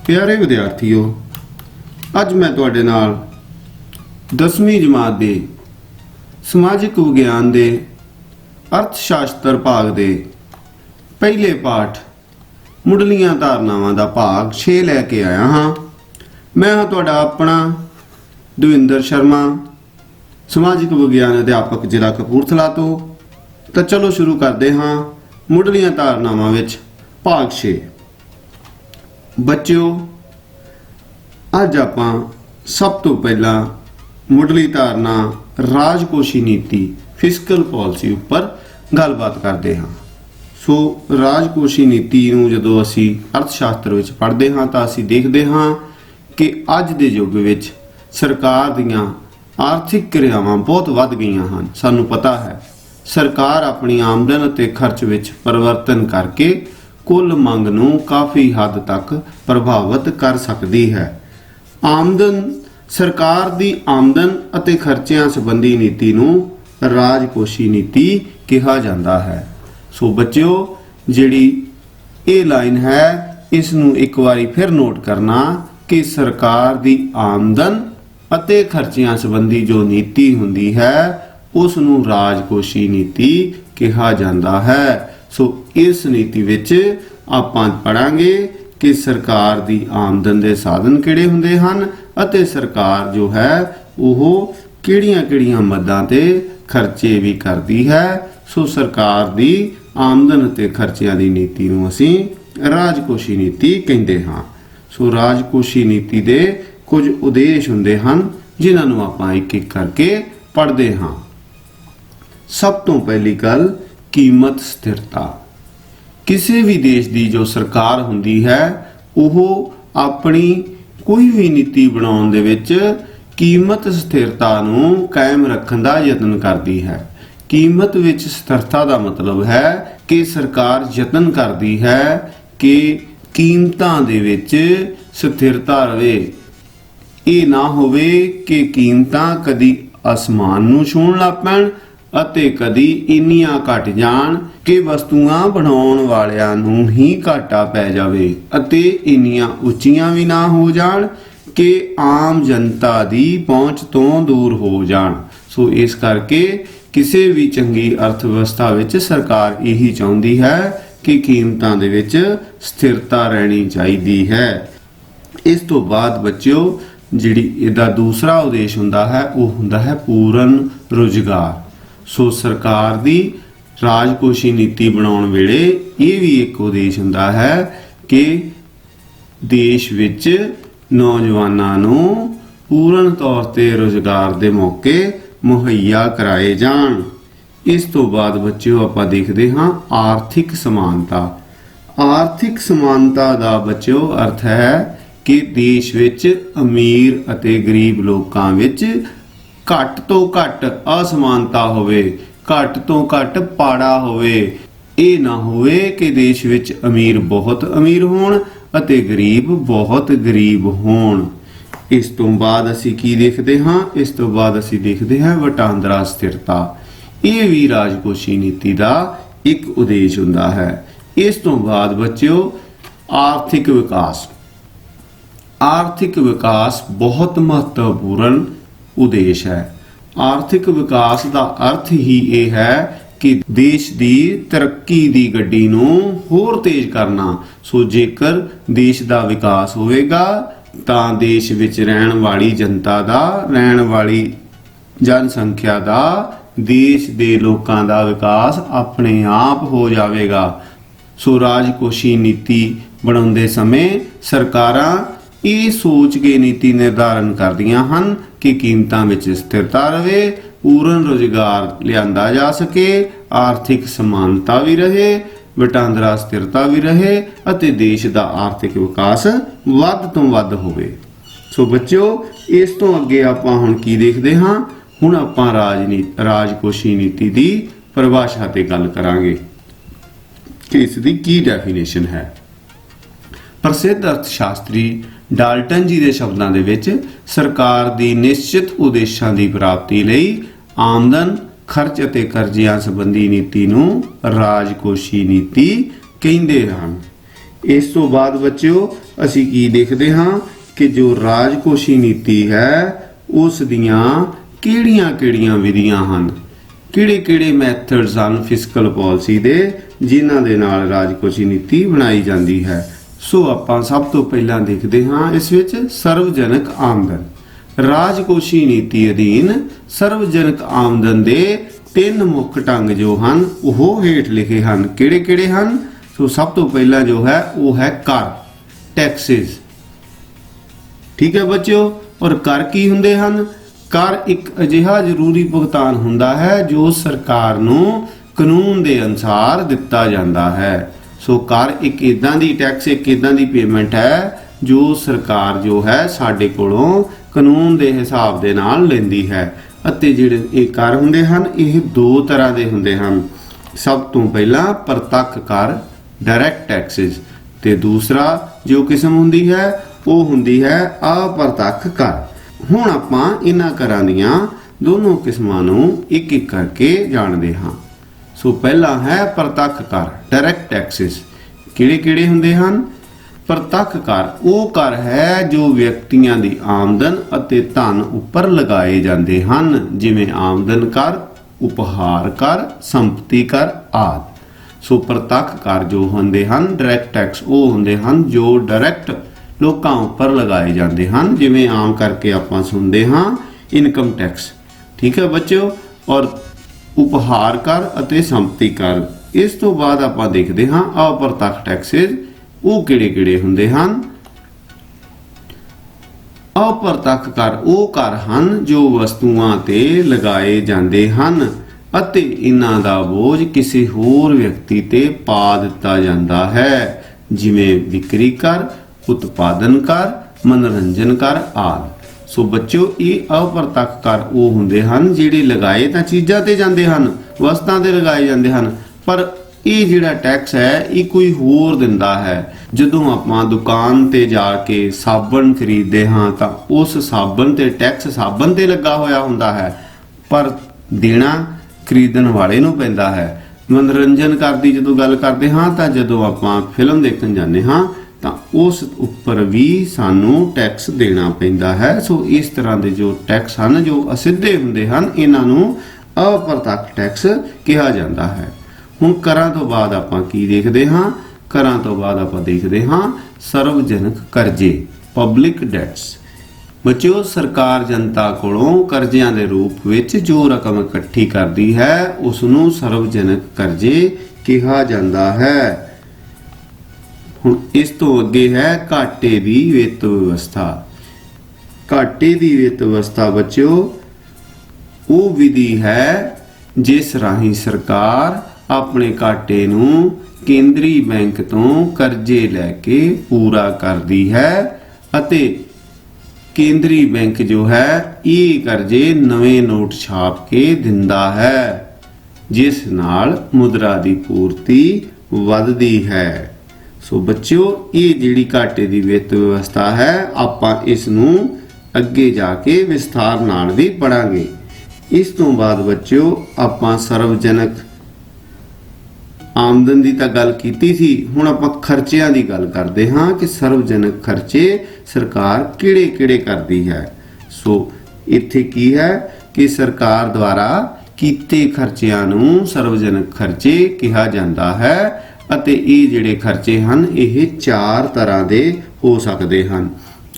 प्यारे विद्यार्थियों, अज मैं तुहाडे नाल 10वीं जमात दे समाजिक विज्ञान दे अर्थशास्त्र भाग दे पहले पाठ मुढ़लियां धारनावां दा भाग 6 लैके आया हाँ। मैं हाँ तुहाडा अपना दविंदर शर्मा, समाजिक विज्ञान अध्यापक जिला कपूरथला तो चलो शुरू करते हाँ। मुढ़लियां धारनावां विच भाग 6। बच्चों, अज आपां सब तो पहला मुढ़ली धारना राजकोषी नीति फिस्कल पॉलिसी उपर गलबात करते हाँ। सो राजकोषी नीति नूं जदों असीं अर्थशास्त्र विच पढ़दे हाँ तां असीं देखदे हाँ कि अज दे युग विच सरकार दीआं आर्थिक क्रियावां बहुत वध गईयां हन। सानूं पता है सरकार अपनी आमदन अते खर्च विच परिवर्तन करके कुल मंग नूं काफ़ी हद तक प्रभावित कर सकती है। आमदन सरकार दी आमदन अते खर्चिਆਂ संबंधी नीति नूं राजकोषी नीति कहा जाता है। सो बच्चों, जिहड़ी ये लाइन है इस नूं एक बारी फिर नोट करना कि सरकार दी आमदन अते खर्चिਆਂ संबंधी जो नीति हुंदी है उस नूं राजकोषी नीति कहा जाता है। सो इस नीति विच आपां पढ़ांगे कि सरकार दी आमदन दे साधन किहड़े हुंदे हन अते सरकार जो है वो किहड़ियां-किहड़ियां मदां ते खर्चे भी करती है। सो सरकार दी आमदन अते खर्चिਆਂ दी नीति नूं असीं राजकोषी नीति कहिंदे हां। सो राजकोषी नीति दे कुछ उद्देश हुंदे हन जिन्हां नूं आपां एक-एक करके पढ़दे हां। सब तो पहली गल कीमत स्थिरता। किसी भी देश की जो सरकार हुंदी है वह अपनी कोई भी नीति बनाउण दे विच कीमत स्थिरता नूं कायम रखण दा यतन करती है। कीमत विच स्थिरता का मतलब है कि सरकार यतन करती है कि कीमतां दे विच स्थिरता रहे। ये ना होवे कि कीमतां कदी आसमान नूं छूहण लग पैण ਅਤੇ कदी ਇੰਨੀਆਂ घट जाण कि वस्तुआं बनाउण वालिਆਂ ਨੂੰ ही घाटा पै जावे ਅਤੇ ਇੰਨੀਆਂ ਉੱਚੀਆਂ भी ना हो जाण कि आम जनता दी पहुंच तो दूर हो जाण। सो इस करके किसी भी चंगी अर्थव्यवस्था विच सरकार यही चाहुंदी है कि कीमतां दे विच स्थिरता रहनी चाहिदी है। इस तो बाद बच्चों, जिहड़ी इहदा दूसरा उद्देश हुंदा है वो हुंदा है पूर्ण रोजगार। सो सरकार दी राजकोषी नीति बनाउण वेले ये भी एक उद्देश हुंदा है कि देश विच नौजवानां नूं पूर्ण तौर ते रोजगार दे मौके मुहैया कराए जाण। इस तो बाद बच्चों आपां देखदे हां आर्थिक समानता। आर्थिक समानता दा बच्चों अर्थ है कि देश विच अमीर अते गरीब लोकां विच घट तो घट असमानता होवे, घट तो घट पाड़ा होवे। ये ना होवे कि देश विच अमीर बहुत अमीर होण अते गरीब बहुत गरीब होण। इस तो बाद असी की देखते हाँ, इस तो बाद असी देखते हैं वटांदरा स्थिरता। ये भी राजकोषी नीति का एक उद्देश हुंदा है। इस तो बाद बच्चों आर्थिक विकास। आर्थिक विकास बहुत महत्वपूर्ण उद्देश है। आर्थिक विकास का अर्थ ही ये है कि देश की तरक्की की गड्डी नूं होर तेज करना। सो जेकर देश का विकास होवेगा तां देश विच रहण वाली जनता दा, रहण वाली जनसंख्या दा, देश दे लोकां दा विकास अपने आप हो जावेगा। सो राजकोषी नीति बनाउंदे समय सरकारां ये सोच के नीति निर्धारण करदियां हन कि कीमतां विच स्थिरता रहे, पूर्ण रोजगार लिआंदा जा सके, आर्थिक समानता भी रहे, वटांदरा स्थिरता भी रहे अते देश का आर्थिक विकास वध तो वध होवे। सो बच्चों, इस तो अगे आपां हुण की देखदे हां। हुण आपां राजकोषी नीति की परिभाषा ते गल करांगे कि इस दी की डेफिनेशन है। प्रसिद्ध अर्थशास्त्री डाल्टन जी के शब्दों के विच सरकार की निश्चित उद्देशों की प्राप्ति लई आमदन खर्च अते कर्जियां संबंधी नीति नूं राजकोषी नीति कहिंदे हन। इस तो बाद बच्चों ਅਸੀਂ ਕੀ ਦੇਖਦੇ ਹਾਂ ਕਿ ਜੋ ਰਾਜਕੋਸ਼ੀ ਨੀਤੀ ਹੈ ਉਸ ਦੀਆਂ ਕਿਹੜੀਆਂ-ਕਿਹੜੀਆਂ ਵਿਧੀਆਂ ਹਨ, ਕਿਹੜੇ-ਕਿਹੜੇ ਮੈਥਡਸ ਹਨ ਫਿਸਕਲ ਪਾਲਿਸੀ ਦੇ ਜਿਨ੍ਹਾਂ ਦੇ ਨਾਲ ਰਾਜਕੋਸ਼ੀ ਨੀਤੀ ਬਣਾਈ ਜਾਂਦੀ ਹੈ। ਸੋ ਆਪਾਂ ਸਭ ਤੋਂ ਪਹਿਲਾਂ ਦੇਖਦੇ ਹਾਂ ਇਸ ਵਿੱਚ ਸਰਵਜਨਕ ਆਮਦਨ। ਰਾਜਕੋਸ਼ੀ ਨੀਤੀ ਅਧੀਨ ਸਰਵਜਨਕ ਆਮਦਨ ਦੇ 3 ਮੁੱਖ ਢੰਗ ਜੋ ਹਨ ਉਹ ਹੇਠ ਲਿਖੇ ਹਨ। ਕਿਹੜੇ-ਕਿਹੜੇ ਹਨ? ਸੋ ਸਭ ਤੋਂ ਪਹਿਲਾਂ ਜੋ ਹੈ ਉਹ ਹੈ ਕਰ, ਟੈਕਸਿਸ। ਠੀਕ ਹੈ ਬੱਚਿਓ। ਔਰ ਕਰ ਕੀ ਹੁੰਦੇ ਹਨ? ਕਰ ਇੱਕ ਅਜਿਹਾ ਜ਼ਰੂਰੀ ਭੁਗਤਾਨ ਹੁੰਦਾ ਹੈ ਜੋ ਸਰਕਾਰ ਨੂੰ ਕਾਨੂੰਨ ਦੇ ਅਨੁਸਾਰ ਦਿੱਤਾ ਜਾਂਦਾ ਹੈ। ਸੋ ਕਰ ਇੱਕ ਇਦਾਂ ਦੀ ਟੈਕਸ, ਇੱਕ ਇਦਾਂ ਦੀ ਪੇਮੈਂਟ ਹੈ ਜੋ ਸਰਕਾਰ ਜੋ ਹੈ ਸਾਡੇ ਕੋਲੋਂ ਕਾਨੂੰਨ ਦੇ ਹਿਸਾਬ ਦੇ ਨਾਲ ਲੈਂਦੀ ਹੈ। ਅਤੇ ਜਿਹੜੇ ਇਹ ਕਰ ਹੁੰਦੇ ਹਨ ਇਹ 2 ਤਰ੍ਹਾਂ ਦੇ ਹੁੰਦੇ ਹਨ। ਸਭ ਤੋਂ ਪਹਿਲਾਂ ਪ੍ਰਤੱਖ ਕਰ, ਡਾਇਰੈਕਟ ਟੈਕਸਿਸ, ਤੇ ਦੂਸਰਾ ਜੋ ਕਿਸਮ ਹੁੰਦੀ ਹੈ ਉਹ ਹੁੰਦੀ ਹੈ ਅਪ੍ਰਤੱਖ ਕਰ। ਹੁਣ ਆਪਾਂ ਇਹਨਾਂ ਕਰਾਂ ਦੀਆਂ ਦੋਨੋਂ ਕਿਸਮਾਂ ਨੂੰ ਇੱਕ ਇੱਕ ਕਰਕੇ ਜਾਣਦੇ ਹਾਂ। ਸੋ ਪਹਿਲਾ ਹੈ ਪ੍ਰਤੱਖ ਕਰ, ਡਾਇਰੈਕਟ ਟੈਕਸਿਸ। ਕਿਹੜੇ-ਕਿਹੜੇ ਹੁੰਦੇ ਹਨ? ਪ੍ਰਤੱਖ ਕਰ ਉਹ ਕਰ ਹੈ ਜੋ ਵਿਅਕਤੀਆਂ ਦੀ ਆਮਦਨ ਅਤੇ ਧਨ ਉੱਪਰ ਲਗਾਏ ਜਾਂਦੇ ਹਨ, ਜਿਵੇਂ ਆਮਦਨ ਕਰ, ਉਪਹਾਰ ਕਰ, ਸੰਪਤੀ ਕਰ ਆਦਿ। ਸੋ ਪ੍ਰਤੱਖ ਕਰ ਜੋ ਹੁੰਦੇ ਹਨ ਡਾਇਰੈਕਟ ਟੈਕਸ, ਉਹ ਹੁੰਦੇ ਹਨ ਜੋ ਡਾਇਰੈਕਟ ਲੋਕਾਂ ਉੱਪਰ ਲਗਾਏ ਜਾਂਦੇ ਹਨ, ਜਿਵੇਂ ਆਮ ਕਰਕੇ ਆਪਾਂ ਸੁਣਦੇ ਹਾਂ ਇਨਕਮ ਟੈਕਸ। ਠੀਕ ਹੈ ਬੱਚਿਓ। ਔਰ ਉਪਹਾਰ ਕਰ ਅਤੇ ਸੰਪਤੀ ਕਰ। ਇਸ ਤੋਂ ਬਾਅਦ ਆਪਾਂ ਦੇਖਦੇ ਹਾਂ ਅਪ੍ਰਤੱਖ ਟੈਕਸਿਸ। ਉਹ ਕਿਹੜੇ-ਕਿਹੜੇ ਹੁੰਦੇ ਹਨ? ਅਪ੍ਰਤੱਖ ਕਰ ਉਹ ਕਰ ਹਨ ਜੋ ਵਸਤੂਆਂ ਤੇ ਲਗਾਏ ਜਾਂਦੇ ਹਨ ਅਤੇ ਇਹਨਾਂ ਦਾ ਬੋਝ ਕਿਸੇ ਹੋਰ ਵਿਅਕਤੀ ਤੇ ਪਾ ਦਿੱਤਾ ਜਾਂਦਾ ਹੈ, ਜਿਵੇਂ ਵਿਕਰੀ ਕਰ, ਉਤਪਾਦਨ ਕਰ, ਮਨੋਰੰਜਨ ਕਰ ਆਦਿ। ਸੋ ਬੱਚਿਓ ਇਹ ਅਪ੍ਰਤੱਖ ਕਰ ਉਹ ਹੁੰਦੇ ਹਨ ਜਿਹੜੇ ਲਗਾਏ ਤਾਂ ਚੀਜ਼ਾਂ ਤੇ ਜਾਂਦੇ ਹਨ, ਵਸਤਾਂ ਤੇ ਲਗਾਏ ਜਾਂਦੇ ਹਨ, ਪਰ ਇਹ ਜਿਹੜਾ ਟੈਕਸ ਹੈ ਇਹ ਕੋਈ ਹੋਰ ਦਿੰਦਾ ਹੈ। ਜਦੋਂ ਆਪਾਂ ਦੁਕਾਨ ਤੇ ਜਾ ਕੇ ਸਾਬਣ ਖਰੀਦਦੇ ਹਾਂ ਤਾਂ ਉਸ ਸਾਬਣ ਤੇ ਟੈਕਸ ਸਾਬਣ ਤੇ ਲੱਗਾ ਹੋਇਆ ਹੁੰਦਾ ਹੈ, ਪਰ ਦੇਣਾ ਖਰੀਦਣ ਵਾਲੇ ਨੂੰ ਪੈਂਦਾ ਹੈ। ਮਨੋਰੰਜਨ ਕਰਦੀ ਜਦੋਂ ਗੱਲ ਕਰਦੇ ਹਾਂ ਤਾਂ ਜਦੋਂ ਆਪਾਂ ਫਿਲਮ ਦੇਖਣ ਜਾਂਦੇ ਹਾਂ ਤਾਂ ਉਸ ਉੱਪਰ ਵੀ ਸਾਨੂੰ ਟੈਕਸ ਦੇਣਾ ਪੈਂਦਾ ਹੈ। ਸੋ ਇਸ ਤਰ੍ਹਾਂ ਦੇ ਜੋ ਟੈਕਸ ਹਨ ਜੋ ਅਸਿੱਧੇ ਹੁੰਦੇ ਹਨ ਇਹਨਾਂ ਨੂੰ ਅਪ੍ਰਤੱਖ ਟੈਕਸ ਕਿਹਾ ਜਾਂਦਾ ਹੈ। ਹੁਣ ਕਰਾਂ ਤੋਂ ਬਾਅਦ ਆਪਾਂ ਕੀ ਦੇਖਦੇ ਹਾਂ? ਕਰਾਂ ਤੋਂ ਬਾਅਦ ਆਪਾਂ ਦੇਖਦੇ ਹਾਂ ਸਰਵਜਨਕ ਕਰਜ਼ੇ, ਪਬਲਿਕ ਡੈਟਸ। ਬੱਚਿਓ ਸਰਕਾਰ ਜਨਤਾ ਕੋਲੋਂ ਕਰਜ਼ਿਆਂ ਦੇ ਰੂਪ ਵਿੱਚ ਜੋ ਰਕਮ ਇਕੱਠੀ ਕਰਦੀ ਹੈ ਉਸ ਨੂੰ ਸਰਵਜਨਕ ਕਰਜ਼ੇ ਕਿਹਾ ਜਾਂਦਾ ਹੈ। ਹੁਣ ਇਸ ਤੋਂ ਅੱਗੇ ਹੈ ਘਾਟੇ ਦੀ ਵਿੱਤ ਵਿਵਸਥਾ। ਘਾਟੇ ਦੀ ਵਿੱਤ ਵਿਵਸਥਾ ਬੱਚਿਓ ਉਹ ਵਿਧੀ ਹੈ ਜਿਸ ਰਾਹੀਂ ਸਰਕਾਰ ਆਪਣੇ ਘਾਟੇ ਨੂੰ ਕੇਂਦਰੀ ਬੈਂਕ ਤੋਂ ਕਰਜ਼ੇ ਲੈ ਕੇ ਪੂਰਾ ਕਰਦੀ ਹੈ ਅਤੇ ਕੇਂਦਰੀ ਬੈਂਕ ਜੋ ਹੈ ਇਹ ਕਰਜ਼ੇ ਨਵੇਂ ਨੋਟ ਛਾਪ ਕੇ ਦਿੰਦਾ ਹੈ, ਜਿਸ ਨਾਲ ਮੁਦਰਾ ਦੀ ਪੂਰਤੀ ਵੱਧਦੀ ਹੈ। ਸੋ ਬੱਚਿਓ ਇਹ ਜਿਹੜੀ ਘਾਟੇ ਦੀ ਵਿੱਤ ਵਿਵਸਥਾ ਹੈ ਆਪਾਂ ਇਸ ਨੂੰ ਅੱਗੇ ਜਾ ਕੇ ਵਿਸਥਾਰ ਨਾਲ ਵੀ ਪੜਾਂਗੇ। ਇਸ ਤੋਂ ਬਾਅਦ ਬੱਚਿਓ ਆਪਾਂ ਸਰਵਜਨਕ ਆਮਦਨ ਦੀ ਤਾਂ ਗੱਲ ਕੀਤੀ ਸੀ, ਹੁਣ ਆਪਾਂ ਖਰਚਿਆਂ ਦੀ ਗੱਲ ਕਰਦੇ ਹਾਂ ਕਿ ਸਰਵਜਨਕ ਖਰਚੇ ਸਰਕਾਰ ਕਿਹੜੇ-ਕਿਹੜੇ ਕਰਦੀ ਹੈ। ਸੋ ਇੱਥੇ ਕੀ ਹੈ ਕਿ ਸਰਕਾਰ ਦੁਆਰਾ ਕੀਤੇ ਖਰਚਿਆਂ ਨੂੰ ਸਰਵਜਨਕ ਖਰਚੇ ਕਿਹਾ ਜਾਂਦਾ ਹੈ ਅਤੇ ਇਹ ਜਿਹੜੇ ਖਰਚੇ ਹਨ ਇਹ 4 ਤਰ੍ਹਾਂ ਦੇ ਹੋ ਸਕਦੇ ਹਨ।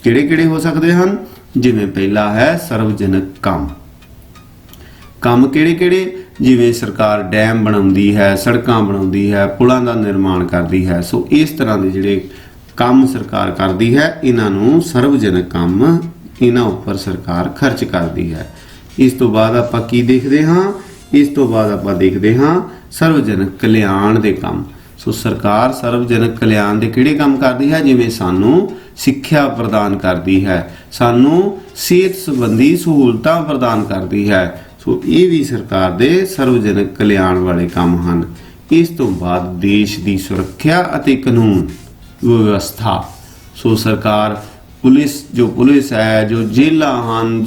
ਕਿਹੜੇ-ਕਿਹੜੇ ਹੋ ਸਕਦੇ ਹਨ? ਜਿਵੇਂ ਪਹਿਲਾ ਹੈ ਸਰਵਜਨਕ ਕੰਮ। ਕੰਮ ਕਿਹੜੇ-ਕਿਹੜੇ? ਜਿਵੇਂ ਸਰਕਾਰ ਡੈਮ ਬਣਾਉਂਦੀ ਹੈ, ਸੜਕਾਂ ਬਣਾਉਂਦੀ ਹੈ, ਪੁਲਾਂ ਦਾ ਨਿਰਮਾਣ ਕਰਦੀ ਹੈ। ਸੋ ਇਸ ਤਰ੍ਹਾਂ ਦੇ ਜਿਹੜੇ ਕੰਮ ਸਰਕਾਰ ਕਰਦੀ ਹੈ ਇਹਨਾਂ ਨੂੰ ਸਰਵਜਨਕ ਕੰਮ, ਇਹਨਾਂ ਉੱਪਰ ਸਰਕਾਰ ਖਰਚ ਕਰਦੀ ਹੈ। ਇਸ ਤੋਂ ਬਾਅਦ ਆਪਾਂ ਕੀ ਦੇਖਦੇ ਹਾਂ? ਇਸ ਤੋਂ ਬਾਅਦ ਆਪਾਂ ਦੇਖਦੇ ਹਾਂ ਸਰਵਜਨਕ ਕਲਿਆਣ ਦੇ ਕੰਮ। ਸੋ ਸਰਕਾਰ ਸਰਵਜਨਕ ਕਲਿਆਣ ਦੇ ਕਿਹੜੇ ਕੰਮ ਕਰਦੀ ਹੈ? ਜਿਵੇਂ ਸਾਨੂੰ ਸਿੱਖਿਆ ਪ੍ਰਦਾਨ ਕਰਦੀ ਹੈ, ਸਾਨੂੰ ਸਿਹਤ ਸੰਬੰਧੀ ਸਹੂਲਤਾਂ ਪ੍ਰਦਾਨ ਕਰਦੀ ਹੈ। ਸੋ ਇਹ ਵੀ ਸਰਕਾਰ ਦੇ ਸਰਵਜਨਕ ਕਲਿਆਣ ਵਾਲੇ ਕੰਮ ਹਨ। ਇਸ ਤੋਂ ਬਾਅਦ ਦੇਸ਼ ਦੀ ਸੁਰੱਖਿਆ ਅਤੇ ਕਾਨੂੰਨ ਵਿਵਸਥਾ। ਸੋ ਸਰਕਾਰ ਪੁਲਿਸ ਹੈ, ਜੋ ਜੇਲ੍ਹਾਂ ਹਨ,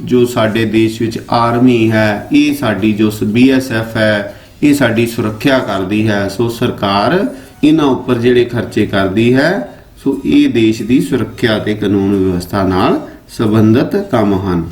ਜੋ ਸਾਡੇ ਦੇਸ਼ ਵਿੱਚ ਆਰਮੀ ਹੈ, ਇਹ ਸਾਡੀ ਜੋ BSF ਹੈ ਇਹ ਸਾਡੀ ਸੁਰੱਖਿਆ ਕਰਦੀ ਹੈ। ਸੋ ਸਰਕਾਰ ਇਹਨਾਂ ਉੱਪਰ ਜਿਹੜੇ ਖਰਚੇ ਕਰਦੀ ਹੈ ਸੋ ਇਹ ਦੇਸ਼ ਦੀ ਸੁਰੱਖਿਆ ਤੇ ਕਾਨੂੰਨ ਵਿਵਸਥਾ ਨਾਲ ਸੰਬੰਧਿਤ ਕੰਮ ਹਨ।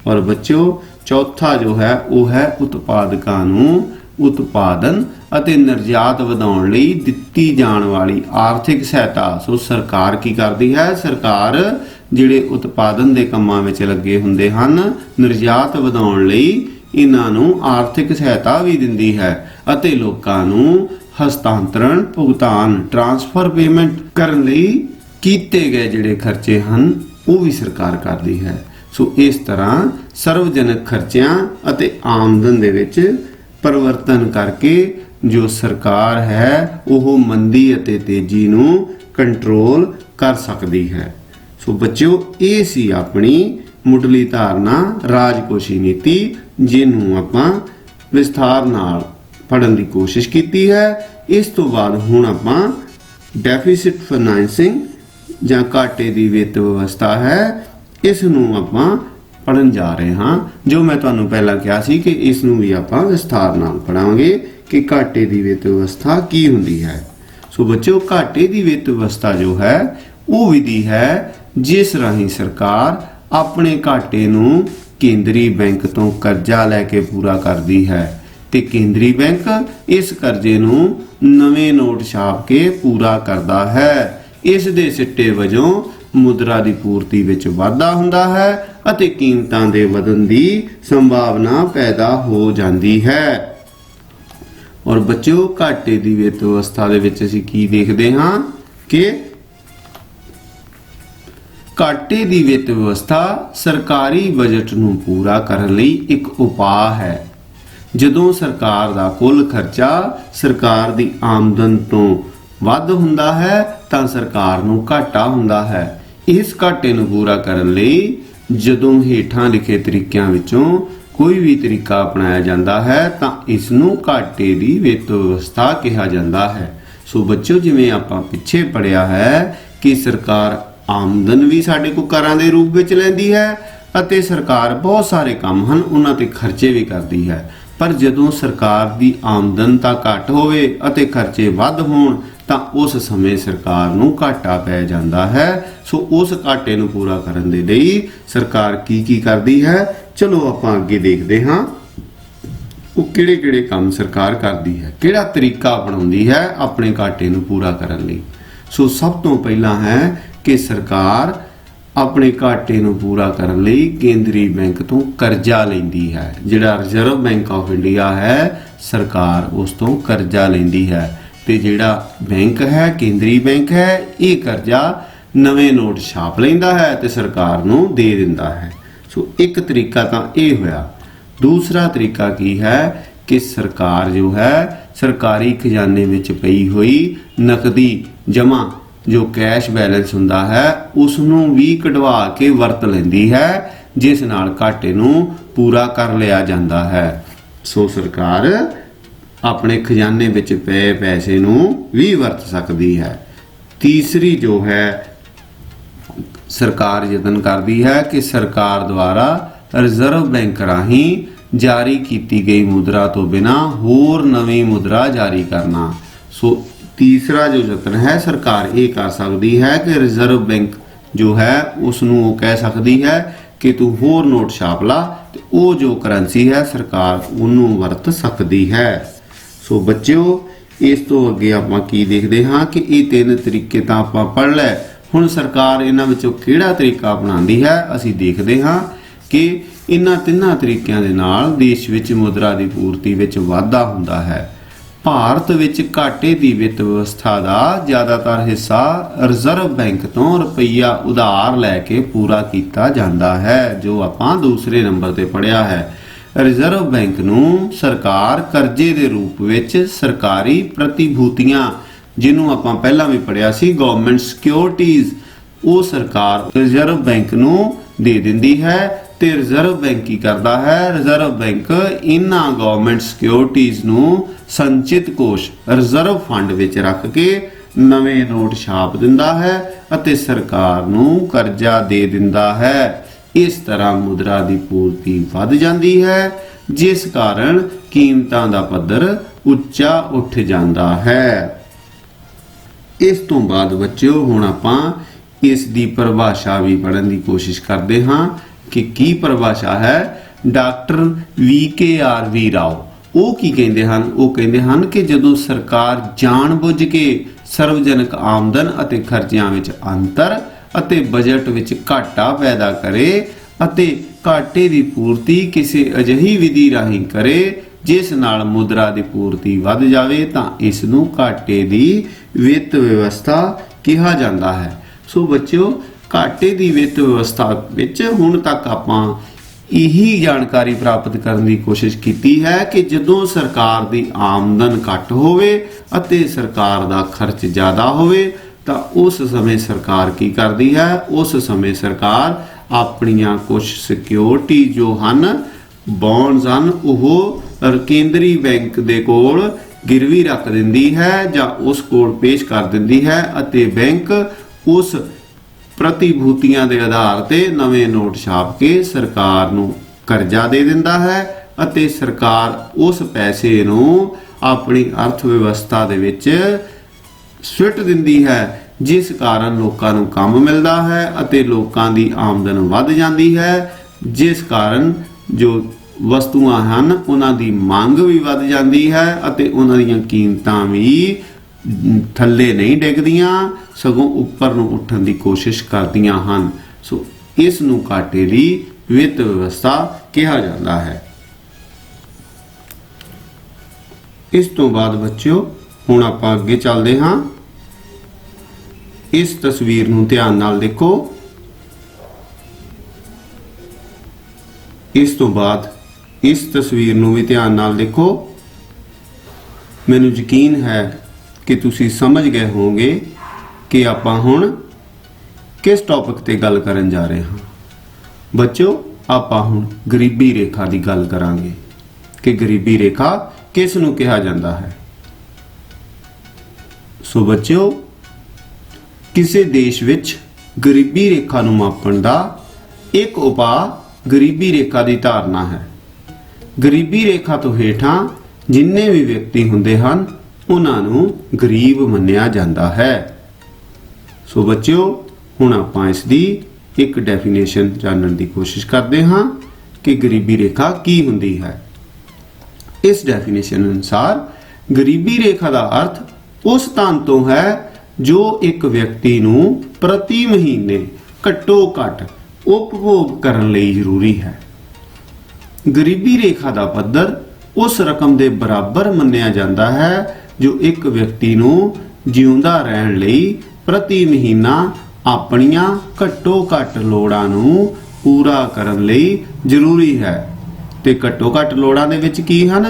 ਔਰ ਬੱਚਿਓ ਚੌਥਾ ਜੋ ਹੈ ਉਹ ਹੈ ਉਤਪਾਦਕਾਂ ਨੂੰ ਉਤਪਾਦਨ ਅਤੇ ਨਿਰਯਾਤ ਵਧਾਉਣ ਲਈ ਦਿੱਤੀ ਜਾਣ ਵਾਲੀ ਆਰਥਿਕ ਸਹਾਇਤਾ। ਸੋ ਸਰਕਾਰ ਕੀ ਕਰਦੀ ਹੈ? ਸਰਕਾਰ ਜਿਹੜੇ ਉਤਪਾਦਨ ਦੇ ਕੰਮਾਂ ਵਿੱਚ ਲੱਗੇ ਹੁੰਦੇ ਹਨ, ਨਿਰਯਾਤ ਵਧਾਉਣ ਲਈ ਇਹਨਾਂ ਨੂੰ ਆਰਥਿਕ ਸਹਾਇਤਾ ਵੀ ਦਿੰਦੀ ਹੈ ਅਤੇ ਲੋਕਾਂ ਨੂੰ ਹਸਤਾਂਤਰਣ ਭੁਗਤਾਨ ਟ੍ਰਾਂਸਫਰ ਪੇਮੈਂਟ ਕਰਨ ਲਈ ਕੀਤੇ ਗਏ ਜਿਹੜੇ ਖਰਚੇ ਹਨ ਉਹ ਵੀ ਸਰਕਾਰ ਕਰਦੀ ਹੈ। ਸੋ ਇਸ ਤਰ੍ਹਾਂ ਸਰਵਜਨਕ ਖਰਚਿਆਂ ਅਤੇ ਆਮਦਨ ਦੇ ਵਿੱਚ ਪਰਿਵਰਤਨ ਕਰਕੇ ਜੋ ਸਰਕਾਰ ਹੈ ਉਹ ਮੰਦੀ ਅਤੇ ਤੇਜ਼ੀ ਨੂੰ ਕੰਟਰੋਲ ਕਰ ਸਕਦੀ ਹੈ। ਸੋ ਬੱਚਿਓ ਇਹ ਸੀ ਆਪਣੀ ਮੁੱਢਲੀ ਧਾਰਨਾ ਰਾਜਕੋਸ਼ੀ ਨੀਤੀ, ਜਿਹਨੂੰ ਆਪਾਂ ਵਿਸਥਾਰ ਨਾਲ ਪੜ੍ਹਨ ਦੀ ਕੋਸ਼ਿਸ਼ ਕੀਤੀ ਹੈ। ਇਸ ਤੋਂ ਬਾਅਦ ਹੁਣ ਆਪਾਂ ਡੈਫਿਸਿਟ ਫਾਈਨੈਂਸਿੰਗ ਜਾਂ ਘਾਟੇ ਦੀ ਵਿੱਤ ਵਿਵਸਥਾ ਹੈ, ਇਸ ਨੂੰ ਆਪਾਂ ਪੜ੍ਹਨ ਜਾ ਰਹੇ ਹਾਂ। ਜੋ ਮੈਂ ਤੁਹਾਨੂੰ ਪਹਿਲਾਂ ਕਿਹਾ ਸੀ ਕਿ ਇਸ ਨੂੰ ਵੀ ਆਪਾਂ ਵਿਸਥਾਰ ਨਾਲ ਪੜਾਂਗੇ ਕਿ ਘਾਟੇ ਦੀ ਵਿੱਤ ਵਿਵਸਥਾ ਕੀ ਹੁੰਦੀ ਹੈ। ਸੋ ਬੱਚਿਓ ਘਾਟੇ ਦੀ ਵਿੱਤ ਵਿਵਸਥਾ ਜੋ ਹੈ ਉਹ ਵਿਧੀ ਹੈ ਜਿਸ ਰਾਹੀਂ ਸਰਕਾਰ ਆਪਣੇ ਘਾਟੇ ਨੂੰ ਕੇਂਦਰੀ ਬੈਂਕ ਤੋਂ ਕਰਜ਼ਾ ਲੈ ਕੇ ਪੂਰਾ ਕਰਦੀ ਹੈ ਤੇ ਕੇਂਦਰੀ ਬੈਂਕ ਇਸ ਕਰਜ਼ੇ ਨੂੰ ਨਵੇਂ ਨੋਟ ਛਾਪ ਕੇ ਪੂਰਾ ਕਰਦਾ ਹੈ। ਇਸ ਦੇ ਸਿੱਟੇ ਵਜੋਂ ਮੁਦਰਾ ਦੀ ਪੂਰਤੀ ਵਿੱਚ ਵਾਧਾ ਹੁੰਦਾ ਹੈ ਅਤੇ ਕੀਮਤਾਂ ਦੇ ਵਧਣ ਦੀ ਸੰਭਾਵਨਾ ਪੈਦਾ ਹੋ ਜਾਂਦੀ ਹੈ। ਔਰ ਬੱਚਿਓ ਘਾਟੇ ਦੀ ਵਿੱਤ ਵਿਵਸਥਾ ਦੇ ਵਿੱਚ ਅਸੀਂ ਕੀ ਦੇਖਦੇ ਹਾਂ ਕਿ ਘਾਟੇ ਦੀ ਵਿੱਤ ਵਿਵਸਥਾ ਸਰਕਾਰੀ ਬਜਟ ਨੂੰ ਪੂਰਾ ਕਰਨ ਲਈ ਇੱਕ ਉਪਾਅ ਹੈ। ਜਦੋਂ ਸਰਕਾਰ ਦਾ ਕੁੱਲ ਖਰਚਾ ਸਰਕਾਰ ਦੀ ਆਮਦਨ ਤੋਂ ਵੱਧ ਹੁੰਦਾ ਹੈ ਤਾਂ ਸਰਕਾਰ ਨੂੰ ਘਾਟਾ ਹੁੰਦਾ ਹੈ। ਇਸ ਘਾਟੇ ਨੂੰ ਪੂਰਾ ਕਰਨ ਲਈ ਜਦੋਂ ਹੇਠਾਂ ਲਿਖੇ ਤਰੀਕਿਆਂ ਵਿੱਚੋਂ ਕੋਈ ਵੀ ਤਰੀਕਾ ਅਪਣਾਇਆ ਜਾਂਦਾ ਹੈ ਤਾਂ ਇਸ ਨੂੰ ਘਾਟੇ ਦੀ ਵਿੱਤ ਵਿਵਸਥਾ ਕਿਹਾ ਜਾਂਦਾ ਹੈ। ਸੋ ਬੱਚਿਓ ਜਿਵੇਂ ਆਪਾਂ ਪਿੱਛੇ ਪੜਿਆ ਹੈ ਕਿ ਸਰਕਾਰ ਆਮਦਨ ਵੀ ਸਾਡੇ ਕੋਲ ਕਰਾਂ ਦੇ ਰੂਪ ਵਿੱਚ ਲੈਂਦੀ ਹੈ ਅਤੇ ਸਰਕਾਰ ਬਹੁਤ ਸਾਰੇ ਕੰਮ ਹਨ ਉਹਨਾਂ ਤੇ ਖਰਚੇ ਵੀ ਕਰਦੀ ਹੈ। ਪਰ ਜਦੋਂ ਸਰਕਾਰ ਦੀ ਆਮਦਨ ਤਾਂ ਘੱਟ ਹੋਵੇ ਅਤੇ ਖਰਚੇ ਵੱਧ ਹੋਣ ਤਾਂ ਉਸ ਸਮੇਂ ਸਰਕਾਰ ਨੂੰ ਘਾਟਾ ਪੈ ਜਾਂਦਾ ਹੈ। ਸੋ ਉਸ ਘਾਟੇ ਨੂੰ ਪੂਰਾ ਕਰਨ ਦੇ ਲਈ ਸਰਕਾਰ ਕੀ ਕਰਦੀ ਹੈ, ਚਲੋ ਆਪਾਂ ਅੱਗੇ ਦੇਖਦੇ ਹਾਂ ਉਹ ਕਿਹੜੇ ਕੰਮ ਸਰਕਾਰ ਕਰਦੀ ਹੈ, ਕਿਹੜਾ ਤਰੀਕਾ ਅਪਣਾਉਂਦੀ ਹੈ ਆਪਣੇ ਘਾਟੇ ਨੂੰ ਪੂਰਾ ਕਰਨ ਲਈ। ਸੋ ਸਭ ਤੋਂ ਪਹਿਲਾਂ ਹੈ ਕਿ ਸਰਕਾਰ ਆਪਣੇ ਘਾਟੇ ਨੂੰ ਪੂਰਾ ਕਰਨ ਲਈ ਕੇਂਦਰੀ ਬੈਂਕ ਤੋਂ ਕਰਜ਼ਾ ਲੈਂਦੀ ਹੈ। ਜਿਹੜਾ ਰਿਜ਼ਰਵ ਬੈਂਕ ਆਫ ਇੰਡੀਆ ਹੈ ਸਰਕਾਰ ਉਸ ਤੋਂ ਕਰਜ਼ਾ ਲੈਂਦੀ ਹੈ ਤੇ ਜਿਹੜਾ ਬੈਂਕ ਹੈ ਕੇਂਦਰੀ ਬੈਂਕ ਹੈ ਇਹ ਕਰਜ਼ਾ ਨਵੇਂ ਨੋਟ ਛਾਪ ਲੈਂਦਾ ਹੈ ਤੇ ਸਰਕਾਰ ਨੂੰ ਦੇ ਦਿੰਦਾ ਹੈ। ਸੋ ਇੱਕ ਤਰੀਕਾ ਤਾਂ ਇਹ ਹੋਇਆ। ਦੂਸਰਾ ਤਰੀਕਾ ਕੀ ਹੈ ਕਿ ਸਰਕਾਰ ਜੋ ਹੈ ਸਰਕਾਰੀ ਖਜ਼ਾਨੇ ਵਿੱਚ ਪਈ ਹੋਈ ਨਕਦੀ ਜਮ੍ਹਾਂ ਜੋ ਕੈਸ਼ ਬੈਲੈਂਸ ਹੁੰਦਾ ਹੈ ਉਸ ਨੂੰ ਵੀ ਕਢਵਾ ਕੇ ਵਰਤ ਲੈਂਦੀ ਹੈ ਜਿਸ ਨਾਲ ਘਾਟੇ ਨੂੰ ਪੂਰਾ ਕਰ ਲਿਆ ਜਾਂਦਾ ਹੈ। ਸੋ ਸਰਕਾਰ ਆਪਣੇ ਖਜ਼ਾਨੇ ਵਿੱਚ ਪਏ ਪੈਸੇ ਨੂੰ ਵੀ ਵਰਤ ਸਕਦੀ ਹੈ। ਤੀਸਰੀ ਜੋ ਹੈ ਸਰਕਾਰ ਯਤਨ ਕਰਦੀ ਹੈ ਕਿ ਸਰਕਾਰ ਦੁਆਰਾ ਰਿਜ਼ਰਵ ਬੈਂਕ ਰਾਹੀਂ ਜਾਰੀ ਕੀਤੀ ਗਈ ਮੁਦਰਾ ਤੋਂ ਬਿਨਾਂ ਹੋਰ ਨਵੀਂ ਮੁਦਰਾ ਜਾਰੀ ਕਰਨਾ। ਸੋ ਤੀਸਰਾ ਜੋ ਯਤਨ ਹੈ ਸਰਕਾਰ ਇਹ ਕਰ ਸਕਦੀ ਹੈ ਕਿ ਰਿਜ਼ਰਵ ਬੈਂਕ ਜੋ ਹੈ ਉਸ ਨੂੰ ਉਹ ਕਹਿ ਸਕਦੀ ਹੈ ਕਿ ਤੂੰ ਹੋਰ ਨੋਟ ਛਾਪ ਲਾ ਤੇ ਉਹ ਜੋ ਕਰੰਸੀ ਹੈ ਸਰਕਾਰ ਉਹਨੂੰ ਵਰਤ ਸਕਦੀ ਹੈ। ਸੋ ਬੱਚਿਓ ਇਸ ਤੋਂ ਅੱਗੇ ਆਪਾਂ ਕੀ ਦੇਖਦੇ ਹਾਂ ਕਿ ਇਹ ਤਿੰਨ ਤਰੀਕੇ ਤਾਂ ਆਪਾਂ ਪੜ੍ਹ ਲਏ। ਹੁਣ ਸਰਕਾਰ ਇਹਨਾਂ ਵਿੱਚੋਂ ਕਿਹੜਾ ਤਰੀਕਾ ਅਪਣਾਉਂਦੀ ਹੈ ਅਸੀਂ ਦੇਖਦੇ ਹਾਂ ਕਿ ਇਹਨਾਂ ਤਿੰਨਾਂ ਤਰੀਕਿਆਂ ਦੇ ਨਾਲ ਦੇਸ਼ ਵਿੱਚ ਮੁਦਰਾ ਦੀ ਪੂਰਤੀ ਵਿੱਚ ਵਾਧਾ ਹੁੰਦਾ ਹੈ। ਭਾਰਤ ਵਿੱਚ ਘਾਟੇ ਦੀ ਵਿੱਤ ਵਿਵਸਥਾ ਦਾ ਜ਼ਿਆਦਾਤਰ ਹਿੱਸਾ ਰਿਜ਼ਰਵ ਬੈਂਕ ਤੋਂ ਰੁਪਈਆ ਉਧਾਰ ਲੈ ਕੇ ਪੂਰਾ ਕੀਤਾ ਜਾਂਦਾ ਹੈ, ਜੋ ਆਪਾਂ ਦੂਸਰੇ ਨੰਬਰ ਤੇ ਪੜ੍ਹਿਆ ਹੈ। ਰਿਜ਼ਰਵ ਬੈਂਕ ਨੂੰ ਸਰਕਾਰ ਕਰਜ਼ੇ ਦੇ ਰੂਪ ਵਿੱਚ ਸਰਕਾਰੀ ਪ੍ਰਤੀਭੂਤੀਆਂ, ਜਿਹਨੂੰ ਆਪਾਂ ਪਹਿਲਾਂ ਵੀ ਪੜ੍ਹਿਆ ਸੀ ਗਵਰਨਮੈਂਟ ਸਿਕਿਉਰਿਟੀਜ਼, ਉਹ ਸਰਕਾਰ ਰਿਜ਼ਰਵ ਬੈਂਕ ਨੂੰ ਦੇ ਦਿੰਦੀ ਹੈ ਤੇ ਰਿਜ਼ਰਵ ਬੈਂਕ ਕੀ ਕਰਦਾ ਹੈ, ਰਿਜ਼ਰਵ ਬੈਂਕ ਇਹਨਾਂ ਗਵਰਨਮੈਂਟ ਸਿਕਿਉਰਿਟੀਜ਼ ਨੂੰ ਸੰਚਿਤ ਕੋਸ਼ ਰਿਜ਼ਰਵ ਫੰਡ ਵਿੱਚ ਰੱਖ ਕੇ ਨਵੇਂ ਨੋਟ ਛਾਪ ਦਿੰਦਾ ਹੈ ਅਤੇ ਸਰਕਾਰ ਨੂੰ ਕਰਜ਼ਾ ਦੇ ਦਿੰਦਾ ਹੈ। ਇਸ ਤਰ੍ਹਾਂ ਮੁਦਰਾ ਦੀ ਪੂਰਤੀ ਵੱਧ ਜਾਂਦੀ ਹੈ ਜਿਸ ਕਾਰਨ ਕੀਮਤਾਂ ਦਾ ਪੱਧਰ ਉੱਚਾ ਉੱਠ ਜਾਂਦਾ ਹੈ। इस तो बाद बच्चों हुण आपां इस दी परिभाषा भी पढ़न की कोशिश करते हाँ कि की परिभाषा है। डॉक्टर VKRV राव वो की कहते हैं, वो कहते हैं कि जदों सरकार जानबुझ के ਸਰਵਜਨਕ ਆਮਦਨ ਅਤੇ ਖਰਚਿਆਂ ਵਿੱਚ ਅੰਤਰ ਅਤੇ ਬਜਟ ਵਿੱਚ ਘਾਟਾ ਪੈਦਾ ਕਰੇ ਅਤੇ ਘਾਟੇ ਦੀ ਪੂਰਤੀ ਕਿਸੇ ਅਜਿਹੀ ਵਿਧੀ ਰਾਹੀਂ ਕਰੇ ਜਿਸ ਨਾਲ ਮੁਦਰਾ ਦੀ ਪੂਰਤੀ ਵੱਧ ਜਾਵੇ ਤਾਂ ਇਸ ਨੂੰ ਘਾਟੇ ਦੀ ਵਿੱਤ ਵਿਵਸਥਾ ਕਿਹਾ ਜਾਂਦਾ ਹੈ। ਸੋ ਬੱਚਿਓ ਘਾਟੇ ਦੀ ਵਿੱਤ ਵਿਵਸਥਾ ਵਿੱਚ ਹੁਣ ਤੱਕ ਆਪਾਂ ਇਹੀ ਜਾਣਕਾਰੀ ਪ੍ਰਾਪਤ ਕਰਨ ਦੀ ਕੋਸ਼ਿਸ਼ ਕੀਤੀ ਹੈ ਕਿ ਜਦੋਂ ਸਰਕਾਰ ਦੀ ਆਮਦਨ ਘੱਟ ਹੋਵੇ ਅਤੇ ਸਰਕਾਰ ਦਾ ਖਰਚ ਜ਼ਿਆਦਾ ਹੋਵੇ ਤਾਂ ਉਸ ਸਮੇਂ ਸਰਕਾਰ ਕੀ ਕਰਦੀ ਹੈ, ਉਸ ਸਮੇਂ ਸਰਕਾਰ ਆਪਣੀਆਂ ਕੁਝ ਸਿਕਿਉਰਿਟੀ ਜੋ ਹਨ, ਬੌਂਡਸ ਹਨ, ਉਹ ਕੇਂਦਰੀ ਬੈਂਕ ਦੇ ਕੋਲ ਗਿਰਵੀ ਰੱਖ ਦਿੰਦੀ ਹੈ ਜਾਂ ਉਸ ਕੋਲ ਪੇਸ਼ ਕਰ ਦਿੰਦੀ ਹੈ ਅਤੇ ਬੈਂਕ ਉਸ प्रतिभूतियां के आधार ते नवे नोट छाप के सरकार नूं करजा दे दिंदा है ਅਤੇ सरकार उस पैसे नूं अपनी अर्थ व्यवस्था दे विच सुट दिंदी है जिस कारण लोकां नूं काम मिलदा है ਅਤੇ लोकां दी आमदन वध जांदी है जिस कारण जो वस्तुआं हन उन्हां दी मंग भी वध जांदी है ਅਤੇ उन्हां दीयां कीमतां भी थल्ले नहीं डिगदियां सगों उपर नूं उठण दी कोशिश करदियां हन। सो इस नूं घाटे दी वित्त व्यवस्था कहा जाता है। इस तो बाद बच्चों हुण आपां अगे चलदे हां। इस तस्वीर नूं ध्यान नाल देखो। इस तो बाद इस तस्वीर नूं भी ध्यान नाल देखो। मैनूं यकीन है कि तुसी समझ गए होंगे कि आपां हुण किस टॉपिक ते गल करन जा रहे हां। बच्चों आपां हुण गरीबी रेखा की गल करांगे कि गरीबी रेखा किस नूं कहा जाता है। सो बच्चों किसी देश विच गरीबी रेखा नूं मापण दा एक उपाय गरीबी रेखा की धारणा है। गरीबी रेखा तो हेठां जिन्ने भी व्यक्ति हुंदे हन उन्हां नूं गरीब मन्निया जाता है। सो बच्चों हुण आपां इस दी एक डेफिनेशन जानने की कोशिश करते हाँ कि गरीबी रेखा की हुंदी है। इस डेफिनेशन अनुसार गरीबी रेखा का अर्थ उस धन तो है जो एक व्यक्ति नूं प्रति महीने घट्टो घट उपभोग करने लई जरूरी है। गरीबी रेखा का पद्धर उस रकम के बराबर मन्निया जाता है जो एक व्यक्ति नूं जिउंदा रहण लई प्रति महीना अपनियां घट्टो घट लोड़ां नूं पूरा करन लई जरूरी है। ते घट्टो घट लोड़ां दे विच की हन?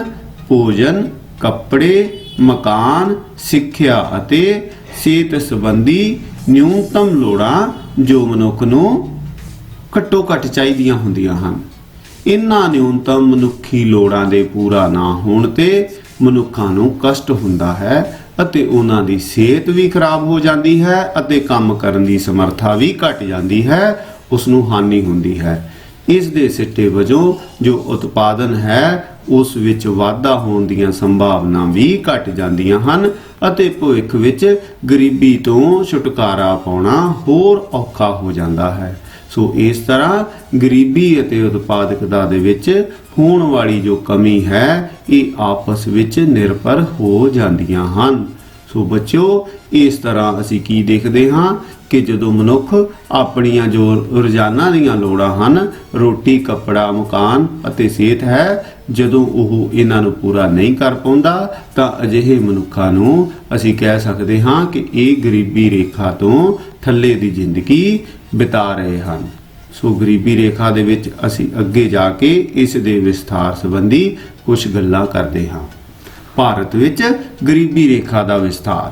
भोजन, कपड़े, मकान, सिक्ख्या अते सेहत संबंधी न्यूनतम लोड़ां जो मनुख नूं घट्टो घट चाहीदियां हुंदियां हन। इन्हां न्यूनतम मनुखी लोड़ां दे पूरा ना होण ते मनुक्खां नूं कष्ट हुंदा है ਅਤੇ ਉਹਨਾਂ ਦੀ ਸਿਹਤ ਵੀ ਖਰਾਬ ਹੋ ਜਾਂਦੀ ਹੈ ਅਤੇ ਕੰਮ ਕਰਨ ਦੀ ਸਮਰੱਥਾ ਵੀ ਘਟ ਜਾਂਦੀ ਹੈ, ਉਸ ਨੂੰ ਹਾਨੀ ਹੁੰਦੀ ਹੈ। ਇਸ ਦੇ ਸਿੱਟੇ ਵਜੋਂ ਜੋ ਉਤਪਾਦਨ ਹੈ ਉਸ ਵਿੱਚ ਵਾਧਾ ਹੋਣ ਦੀਆਂ ਸੰਭਾਵਨਾ ਵੀ ਘਟ ਜਾਂਦੀਆਂ ਹਨ ਅਤੇ ਭਵਿੱਖ ਵਿੱਚ ਗਰੀਬੀ ਤੋਂ ਛੁਟਕਾਰਾ ਪਾਉਣਾ ਹੋਰ ਔਖਾ ਹੋ ਜਾਂਦਾ ਹੈ। सो इस तरह गरीबी ਅਤੇ ਉਤਪਾਦਕਤਾ ਦੇ ਵਿੱਚ ਹੋਣ ਵਾਲੀ ਜੋ ਕਮੀ ਹੈ ਇਹ ਆਪਸ ਵਿੱਚ ਨਿਰਭਰ ਹੋ ਜਾਂਦੀਆਂ ਹਨ। ਸੋ ਬੱਚਿਓ ਇਸ ਤਰ੍ਹਾਂ ਅਸੀਂ ਕੀ ਦੇਖਦੇ ਹਾਂ ਕਿ ਜਦੋਂ ਮਨੁੱਖ ਆਪਣੀਆਂ ਜੋ ਰੋਜ਼ਾਨਾ ਦੀਆਂ ਲੋੜਾਂ ਹਨ, ਰੋਟੀ, ਕੱਪੜਾ, ਮਕਾਨ ਅਤੇ ਸਿਹਤ ਹੈ, ਜਦੋਂ ਉਹ ਇਹਨਾਂ ਨੂੰ ਪੂਰਾ ਨਹੀਂ ਕਰ ਪਾਉਂਦਾ ਤਾਂ ਅਜਿਹੇ ਮਨੁੱਖਾਂ ਨੂੰ ਅਸੀਂ ਕਹਿ ਸਕਦੇ ਹਾਂ ਕਿ ਇਹ ਗਰੀਬੀ ਰੇਖਾ ਤੋਂ ਥੱਲੇ ਦੀ ਜ਼ਿੰਦਗੀ ਬਿਤਾ ਰਹੇ ਹਨ। ਸੋ ਗਰੀਬੀ ਰੇਖਾ ਦੇ ਵਿੱਚ ਅਸੀਂ ਅੱਗੇ ਜਾ ਕੇ ਇਸ ਦੇ ਵਿਸਥਾਰ ਸੰਬੰਧੀ ਕੁਝ ਗੱਲਾਂ ਕਰਦੇ ਹਾਂ। ਭਾਰਤ ਵਿੱਚ ਗਰੀਬੀ ਰੇਖਾ ਦਾ ਵਿਸਥਾਰ।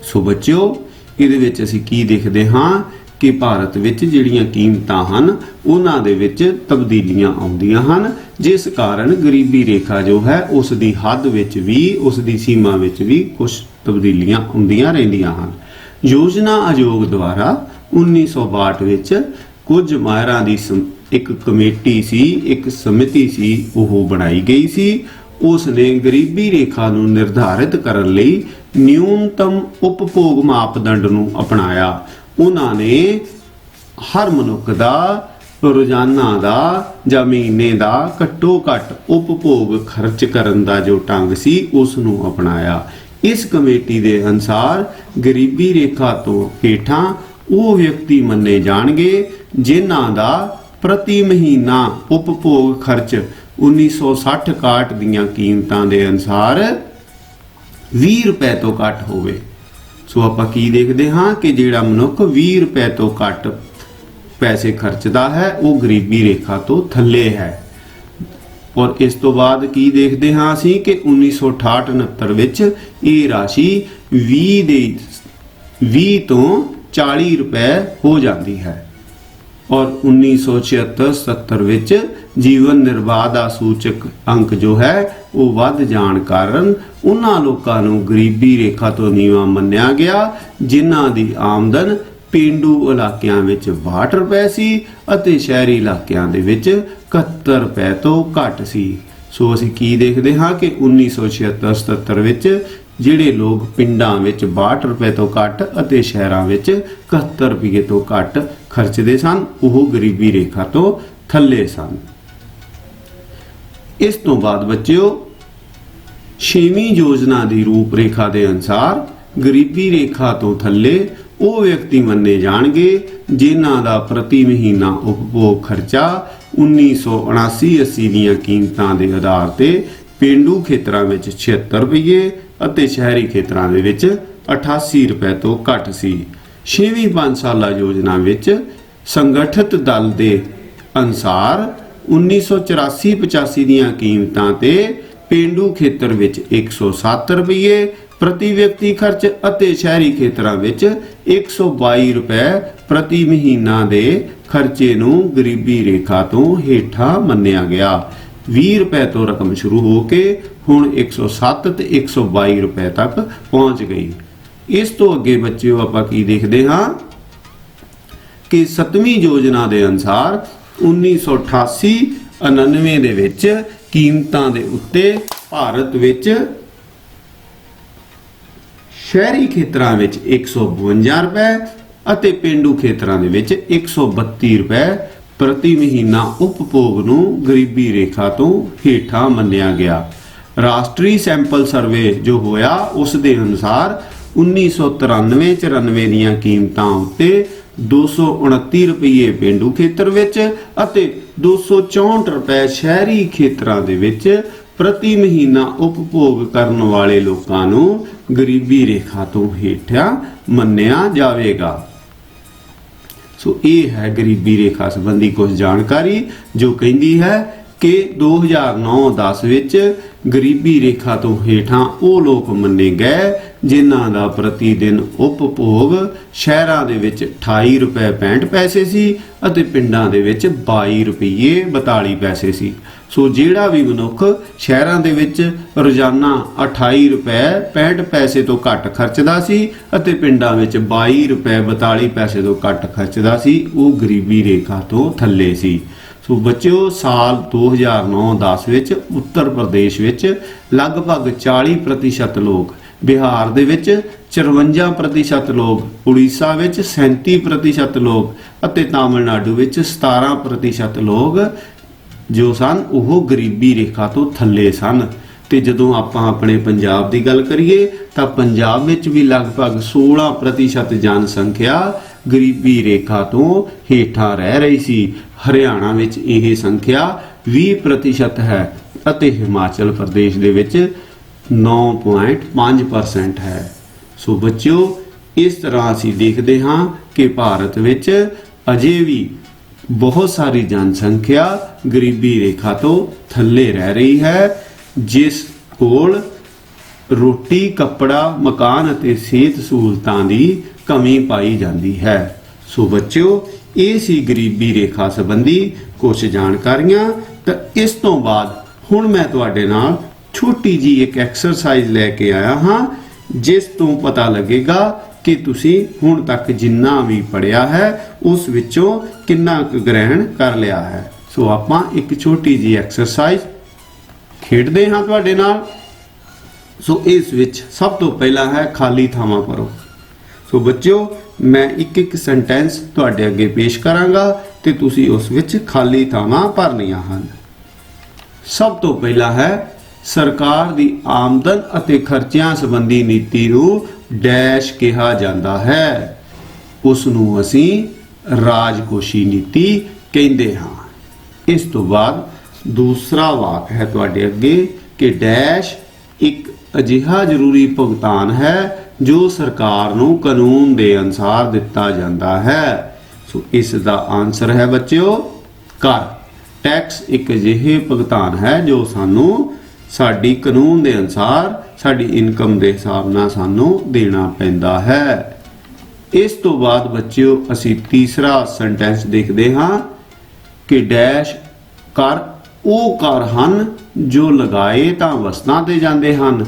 ਸੋ ਬੱਚਿਓ ਇਹਦੇ ਵਿੱਚ ਅਸੀਂ ਕੀ ਦੇਖਦੇ ਹਾਂ ਕਿ ਭਾਰਤ ਵਿੱਚ ਜਿਹੜੀਆਂ ਕੀਮਤਾਂ ਹਨ ਉਹਨਾਂ ਦੇ ਵਿੱਚ ਤਬਦੀਲੀਆਂ ਆਉਂਦੀਆਂ ਹਨ, ਜਿਸ ਕਾਰਨ ਗਰੀਬੀ ਰੇਖਾ ਜੋ ਹੈ ਉਸ ਦੀ ਹੱਦ ਵਿੱਚ ਵੀ, ਉਸ ਦੀ ਸੀਮਾ ਵਿੱਚ ਵੀ ਕੁਝ ਤਬਦੀਲੀਆਂ ਆਉਂਦੀਆਂ ਰਹਿੰਦੀਆਂ ਹਨ। योजना आयोग द्वारा 1962 ਵਿੱਚ ਕੁਝ ਮਾਹਿਰਾਂ ਦੀ ਇੱਕ ਕਮੇਟੀ ਸੀ, ਇੱਕ ਸਮਿਤੀ ਸੀ, ਉਹ ਬਣਾਈ ਗਈ ਸੀ। उसने गरीबी रेखा ਨੂੰ निर्धारित ਕਰਨ ਲਈ न्यूनतम उपभोग मापदंड ਨੂੰ अपनाया। ਉਹਨਾਂ ਨੇ हर मनुख ਦਾ रोजाना ਦਾ ਜਾਂ ਮਹੀਨੇ ਦਾ ਘੱਟੋ ਘੱਟ उपभोग खर्च ਕਰਨ ਦਾ ਜੋ ਢੰਗ ਸੀ ਉਸ ਨੂੰ अपनाया। इस कमेटी के अनुसार गरीबी रेखा तो हेठां ਉਹ ਵਿਅਕਤੀ ਮੰਨੇ ਜਾਣਗੇ ਜਿਨ੍ਹਾਂ ਦਾ प्रति महीना उपभोग खर्च 1960-61 ਦੀਆਂ ਕੀਮਤਾਂ ਦੇ ਅਨੁਸਾਰ 20 ਰੁਪਏ ਤੋਂ ਘੱਟ ਹੋਵੇ। ਸੋ ਆਪਾਂ ਕੀ ਦੇਖਦੇ ਹਾਂ ਕਿ ਜਿਹੜਾ ਮਨੁੱਖ 20 ਰੁਪਏ ਤੋਂ ਘੱਟ ਪੈਸੇ ਖਰਚਦਾ ਹੈ ਉਹ ਗਰੀਬੀ ਰੇਖਾ ਤੋਂ ਥੱਲੇ ਹੈ। ਔਰ ਇਸ ਤੋਂ ਬਾਅਦ ਕੀ ਦੇਖਦੇ ਹਾਂ ਅਸੀਂ ਕਿ 1968-69 ਵਿੱਚ ਇਹ ਰਾਸ਼ੀ 20 ਤੋਂ 40 ਰੁਪਏ ਹੋ ਜਾਂਦੀ ਹੈ। और 1976-77 ਵਿੱਚ ਜੀਵਨ ਨਿਰਵਾਹ ਦਾ ਸੂਚਕ ਅੰਕ ਜੋ ਹੈ ਉਹ ਵੱਧ ਜਾਣ ਕਾਰਨ ਉਹਨਾਂ ਲੋਕਾਂ ਨੂੰ ਗਰੀਬੀ ਰੇਖਾ ਤੋਂ ਨੀਵਾਂ ਮੰਨਿਆ ਗਿਆ ਜਿਨ੍ਹਾਂ ਦੀ ਆਮਦਨ ਪੇਂਡੂ ਇਲਾਕਿਆਂ ਵਿੱਚ 62 ਰੁਪਏ ਸੀ ਅਤੇ ਸ਼ਹਿਰੀ ਇਲਾਕਿਆਂ ਦੇ ਵਿੱਚ 71 ਰੁਪਏ ਤੋਂ ਘੱਟ ਸੀ। ਸੋ ਅਸੀਂ ਕੀ ਦੇਖਦੇ ਹਾਂ ਕਿ 1976-77 ਵਿੱਚ ਜਿਹੜੇ ਲੋਕ ਪਿੰਡਾਂ ਵਿੱਚ 62 ਰੁਪਏ ਤੋਂ ਘੱਟ ਅਤੇ ਸ਼ਹਿਰਾਂ ਵਿੱਚ 71 ਰੁਪਏ ਤੋਂ ਘੱਟ ਖਰਚਦੇ ਸਨ ਉਹ ਗਰੀਬੀ ਰੇਖਾ ਤੋਂ ਥੱਲੇ ਸਨ। ਇਸ ਤੋਂ ਬਾਅਦ ਬੱਚਿਓ 6ਵੀਂ ਯੋਜਨਾ ਦੀ ਰੂਪ ਰੇਖਾ ਦੇ ਅਨੁਸਾਰ ਗਰੀਬੀ ਰੇਖਾ ਤੋਂ ਥੱਲੇ ਉਹ ਵਿਅਕਤੀ ਮੰਨੇ ਜਾਣਗੇ ਜਿਨ੍ਹਾਂ ਦਾ ਪ੍ਰਤੀ ਮਹੀਨਾ ਉਪਭੋਗ ਖਰਚਾ 1979-80 ਦੀਆਂ ਕੀਮਤਾਂ ਦੇ ਆਧਾਰ ਤੇ ਪੇਂਡੂ ਖੇਤਰਾਂ ਵਿੱਚ 76 ਰੁਪਏ ਅਤੇ ਸ਼ਹਿਰੀ ਖੇਤਰਾਂ ਦੇ ਵਿੱਚ 88 ਰੁਪਏ ਤੋਂ ਘੱਟ ਸੀ। 6ਵੀਂ 5 ਸਾਲਾ ਯੋਜਨਾ ਵਿੱਚ ਸੰਗਠਿਤ ਦਲ ਦੇ ਅਨੁਸਾਰ 1984-85 ਦੀਆਂ ਕੀਮਤਾਂ ਤੇ ਪੇਂਡੂ ਖੇਤਰ ਵਿੱਚ 107 ਰੁਪਏ ਪ੍ਰਤੀ ਵਿਅਕਤੀ ਖਰਚ ਅਤੇ ਸ਼ਹਿਰੀ ਖੇਤਰਾਂ ਵਿੱਚ 122 ਰੁਪਏ ਪ੍ਰਤੀ ਮਹੀਨਾ ਦੇ ਖਰਚੇ ਨੂੰ ਗਰੀਬੀ ਰੇਖਾ ਤੋਂ ਹੇਠਾਂ ਮੰਨਿਆ ਗਿਆ। 20 ਰੁਪਏ ਤੋਂ ਰਕਮ ਸ਼ੁਰੂ ਹੋ ਕੇ ਹੁਣ 107 ਤੇ 122 ਰੁਪਏ ਤੱਕ ਪਹੁੰਚ ਗਈ। ਇਸ ਤੋਂ ਅੱਗੇ ਬੱਚਿਓ ਆਪਾਂ ਕੀ ਦੇਖਦੇ ਹਾਂ ਕਿ 7ਵੀਂ ਯੋਜਨਾ ਦੇ ਅਨੁਸਾਰ 1988-99 ਦੇ ਵਿੱਚ ਕੀਮਤਾਂ ਦੇ ਉੱਤੇ ਭਾਰਤ ਵਿੱਚ ਸ਼ਹਿਰੀ ਖੇਤਰਾਂ ਵਿੱਚ 152 ਰੁਪਏ ਅਤੇ ਪੇਂਡੂ ਖੇਤਰਾਂ ਦੇ ਵਿੱਚ 132 ਰੁਪਏ ਪ੍ਰਤੀ ਮਹੀਨਾ ਉਪਭੋਗ ਨੂੰ ਗਰੀਬੀ ਰੇਖਾ ਤੋਂ ਹੇਠਾਂ ਮੰਨਿਆ ਗਿਆ। ਰਾਸ਼ਟਰੀ ਸੈਂਪਲ ਸਰਵੇ ਜੋ ਹੋਇਆ ਉਸ ਦੇ ਅਨੁਸਾਰ 1993-94 ਦੀਆਂ ਕੀਮਤਾਂ ਉੱਤੇ 229 ਰੁਪਏ ਪੇਂਡੂ ਖੇਤਰ ਵਿੱਚ ਅਤੇ 264 ਰੁਪਏ ਸ਼ਹਿਰੀ ਖੇਤਰਾਂ ਦੇ ਵਿੱਚ ਪ੍ਰਤੀ ਮਹੀਨਾ ਉਪਭੋਗ ਕਰਨ ਵਾਲੇ ਲੋਕਾਂ ਨੂੰ ਗਰੀਬੀ ਰੇਖਾ ਤੋਂ ਹੇਠਾਂ ਮੰਨਿਆ ਜਾਵੇਗਾ। ਸੋ ਇਹ ਹੈ ਗਰੀਬੀ ਰੇਖਾ ਸੰਬੰਧੀ ਕੁਝ ਜਾਣਕਾਰੀ ਜੋ ਕਹਿੰਦੀ ਹੈ ਕਿ 2009-10 ਵਿੱਚ ਗਰੀਬੀ ਰੇਖਾ ਤੋਂ ਹੇਠਾਂ ਉਹ ਲੋਕ ਮੰਨੇ ਗਏ ਜਿਨ੍ਹਾਂ ਦਾ ਪ੍ਰਤੀ ਦਿਨ ਉਪਭੋਗ ਸ਼ਹਿਰਾਂ ਦੇ ਵਿੱਚ 28 ਰੁਪਏ 65 ਪੈਸੇ ਸੀ ਅਤੇ ਪਿੰਡਾਂ ਦੇ ਵਿੱਚ 22 ਰੁਪਏ 42 ਪੈਸੇ ਸੀ। ਸੋ ਜਿਹੜਾ ਵੀ ਮਨੁੱਖ ਸ਼ਹਿਰਾਂ ਦੇ ਵਿੱਚ ਰੋਜ਼ਾਨਾ 28 ਰੁਪਏ 65 ਪੈਸੇ ਤੋਂ ਘੱਟ ਖਰਚਦਾ ਸੀ ਅਤੇ ਪਿੰਡਾਂ ਵਿੱਚ 22 ਰੁਪਏ 42 ਪੈਸੇ ਤੋਂ ਘੱਟ ਖਰਚਦਾ ਸੀ ਉਹ ਗਰੀਬੀ ਰੇਖਾ ਤੋਂ ਥੱਲੇ ਸੀ। ਸੋ ਬੱਚਿਓ ਸਾਲ 2009-10 ਵਿੱਚ ਉੱਤਰ ਪ੍ਰਦੇਸ਼ ਵਿੱਚ ਲਗਭਗ 40% ਲੋਕ, ਬਿਹਾਰ ਦੇ ਵਿੱਚ 54% ਲੋਕ, ਉੜੀਸਾ ਵਿੱਚ 37% ਲੋਕ ਅਤੇ ਤਾਮਿਲਨਾਡੂ ਵਿੱਚ 17% ਲੋਕ ਜੋ ਸਨ ਉਹ ਗਰੀਬੀ ਰੇਖਾ ਤੋਂ ਥੱਲੇ ਸਨ। ਤੇ ਜਦੋਂ ਆਪਾਂ ਆਪਣੇ ਪੰਜਾਬ ਦੀ ਗੱਲ ਕਰੀਏ ਤਾਂ ਪੰਜਾਬ ਵਿੱਚ ਵੀ ਲਗਭਗ 16% ਜਨਸੰਖਿਆ ਗਰੀਬੀ ਰੇਖਾ ਤੋਂ ਹੇਠਾਂ ਰਹਿ ਰਹੀ ਸੀ। ਹਰਿਆਣਾ ਵਿੱਚ ਇਹ ਸੰਖਿਆ 20% ਹੈ ਅਤੇ ਹਿਮਾਚਲ ਪ੍ਰਦੇਸ਼ ਦੇ ਵਿੱਚ 9.5% ਹੈ। ਸੋ ਬੱਚਿਓ ਇਸ ਤਰ੍ਹਾਂ ਅਸੀਂ ਦੇਖਦੇ ਹਾਂ ਕਿ ਭਾਰਤ ਵਿੱਚ ਅਜੇ ਵੀ ਬਹੁਤ ਸਾਰੀ ਜਨਸੰਖਿਆ ਗਰੀਬੀ ਰੇਖਾ ਤੋਂ ਥੱਲੇ ਰਹਿ ਰਹੀ ਹੈ ਜਿਸ ਕੋਲ ਰੋਟੀ, ਕੱਪੜਾ, ਮਕਾਨ ਅਤੇ ਸਿਹਤ ਸਹੂਲਤਾਂ ਦੀ ਕਮੀ ਪਾਈ ਜਾਂਦੀ ਹੈ। ਸੋ ਬੱਚਿਓ ਇਹ ਸੀ ਗਰੀਬੀ ਰੇਖਾ ਸੰਬੰਧੀ ਕੁਝ ਜਾਣਕਾਰੀਆਂ। ਤਾਂ ਇਸ ਤੋਂ ਬਾਅਦ ਹੁਣ ਮੈਂ ਤੁਹਾਡੇ ਨਾਲ ਛੋਟੀ ਜੀ ਇੱਕ ਐਕਸਰਸਾਈਜ਼ ਲੈ ਕੇ ਆਇਆ ਹਾਂ ਜਿਸ ਤੋਂ ਪਤਾ ਲੱਗੇਗਾ ਕਿ ਤੁਸੀਂ ਹੁਣ ਤੱਕ ਜਿੰਨਾ ਵੀ ਪੜਿਆ ਹੈ ਉਸ ਵਿੱਚੋਂ ਕਿੰਨਾ ਕੁ ਗ੍ਰਹਿਣ ਕਰ ਲਿਆ ਹੈ। ਸੋ ਆਪਾਂ ਇੱਕ ਛੋਟੀ ਜੀ ਐਕਸਰਸਾਈਜ਼ ਖੇਡਦੇ ਹਾਂ ਤੁਹਾਡੇ ਨਾਲ। ਸੋ ਇਸ ਵਿੱਚ ਸਭ ਤੋਂ ਪਹਿਲਾਂ ਹੈ ਖਾਲੀ ਥਾਵਾਂ ਭਰੋ। ਸੋ ਬੱਚਿਓ, ਮੈਂ ਇੱਕ ਇੱਕ ਸੈਂਟੈਂਸ ਤੁਹਾਡੇ ਅੱਗੇ ਪੇਸ਼ ਕਰਾਂਗਾ ਤੇ ਤੁਸੀਂ ਉਸ ਵਿੱਚ ਖਾਲੀ ਥਾਵਾਂ ਭਰਨੀਆਂ ਹਨ। ਸਭ ਤੋਂ ਪਹਿਲਾ ਹੈ ਸਰਕਾਰ ਦੀ ਆਮਦਨ ਅਤੇ ਖਰਚਿਆਂ ਸੰਬੰਧੀ ਨੀਤੀ ਨੂੰ ਡੈਸ਼ ਕਿਹਾ ਜਾਂਦਾ ਹੈ। ਉਸ ਨੂੰ ਅਸੀਂ ਰਾਜਕੋਸ਼ੀ ਨੀਤੀ ਕਹਿੰਦੇ ਹਾਂ। ਇਸ ਤੋਂ ਬਾਅਦ ਦੂਸਰਾ ਵਾਕ ਹੈ ਤੁਹਾਡੇ ਅੱਗੇ ਕਿ ਡੈਸ਼ ਇੱਕ ਅਜਿਹਾ ਜ਼ਰੂਰੀ ਭੁਗਤਾਨ ਹੈ ਜੋ ਸਰਕਾਰ ਨੂੰ ਕਾਨੂੰਨ ਦੇ ਅਨੁਸਾਰ ਦਿੱਤਾ ਜਾਂਦਾ ਹੈ। ਸੋ ਇਸ ਦਾ ਆਨਸਰ ਹੈ ਬੱਚਿਓ ਕਰ। ਟੈਕਸ ਇੱਕ ਅਜਿਹੇ ਭੁਗਤਾਨ ਹੈ ਜੋ ਸਾਨੂੰ ਸਾਡੀ ਕਾਨੂੰਨ ਦੇ ਅਨੁਸਾਰ ਸਾਡੀ ਇਨਕਮ ਦੇ ਹਿਸਾਬ ਨਾਲ ਸਾਨੂੰ ਦੇਣਾ ਪੈਂਦਾ ਹੈ। ਇਸ ਤੋਂ ਬਾਅਦ ਬੱਚਿਓ ਅਸੀਂ ਤੀਸਰਾ ਸੈਂਟੈਂਸ ਦੇਖਦੇ ਹਾਂ ਕਿ ਡੈਸ਼ ਕਰ ਉਹ ਕਰ ਹਨ ਜੋ ਲਗਾਏ ਤਾਂ ਵਸਤਾਂ ਤੇ ਜਾਂਦੇ ਹਨ,